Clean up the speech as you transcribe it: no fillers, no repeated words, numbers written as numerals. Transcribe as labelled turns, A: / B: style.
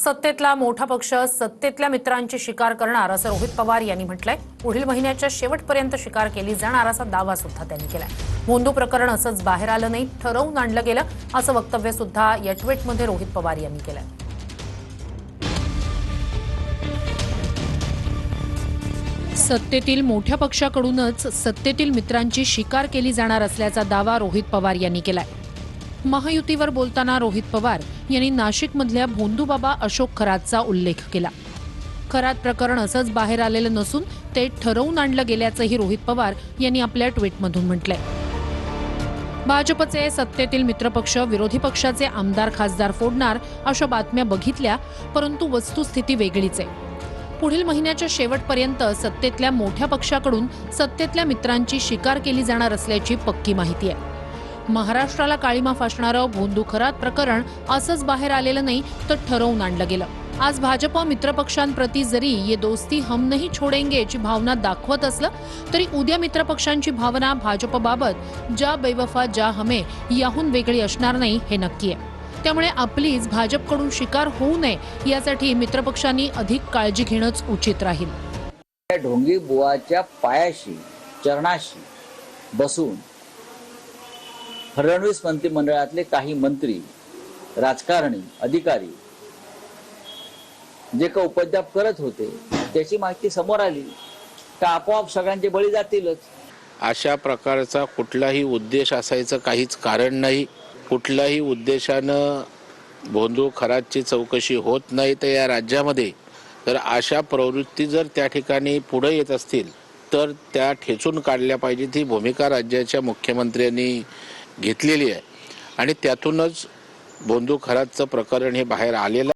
A: सत्तेतला मोठा पक्ष सत्तेतल्या मित्रांची शिकार करणार असं रोहित पवार यांनी म्हटलंय। पुढील महिन्याच्या शेवटपर्यंत शिकार केली जाणार असा दावा सुद्धा त्यांनी केलाय। भोंदू प्रकरण असंच बाहेर आलं नाही, ठरवून आणलं गेलं असं वक्तव्य सुद्धा या ट्विटमध्ये रोहित पवार यांनी केलंय। सत्तेतील मोठ्या पक्षाकडूनच सत्तेतील मित्रांची शिकार केली जाणार असल्याचा दावा रोहित पवार यांनी केलाय। महायुतीवर बोलताना रोहित पवार यांनी नाशिकमधल्या भोंदूबाबा अशोक खरातचा उल्लेख केला। खरात प्रकरण असंच बाहेर आलेलं नसून ते ठरवून आणलं गेल्याचंही रोहित पवार यांनी आपल्या ट्विटमधून म्हटलंय। भाजपचे सत्तेतील मित्रपक्ष विरोधी पक्षाचे आमदार खासदार फोडणार अशा बातम्या बघितल्या, परंतु वस्तुस्थिती वेगळीच आहे। पुढील महिन्याच्या शेवटपर्यंत सत्तेतल्या मोठ्या पक्षाकडून सत्तेतल्या मित्रांची शिकार केली जाणार असल्याची पक्की माहिती आहे। महाराष्ट्राला काळीमा फासणारं भोंदू खरात प्रकरण असंच बाहेर आलेलं नाही, तर ठरवून आणलं गेलं। आज भाजप मित्रपक्षांप्रती जरी ये दोस्ती हम नहीं छोडेंगे ची भावना दाखवत असलं तरी उद्या मित्रपक्षांची भावना भाजपबाबत जा बेवफा जा हमें याहून वेगळी असणार नाही हे नक्की आहे। त्यामुळे आपलीच भाजपकडून शिकार होऊ नये यासाठी मित्रपक्षांनी अधिक काळजी घेणंच उचित राहील।
B: ढोंगी बुवाच्या पायाशी चरणाशी बसून फडणवीस मंत्रिमंडळातले काही मंत्री, राजकारणी, अधिकारी जे का उपद्व्याप करत होते त्याची माहिती समोर आली तर आपोआप सगळ्यांचे बळी जातीलच।
C: अशा प्रकारचा कुठलाही उद्देश असायचं काहीच कारण नाही। कुठल्याही उद्देशानं भोंदू खरातची चौकशी होत नाही तर या राज्यामध्ये तर अशा प्रवृत्ती जर त्या ठिकाणी पुढे येत असतील तर त्या ठेचून काढल्या पाहिजेत। ही भूमिका राज्याच्या मुख्यमंत्र्यांनी घेतलेली आहे आणि त्यातूनच भोंदू खरातचं प्रकरण हे बाहेर आलेलं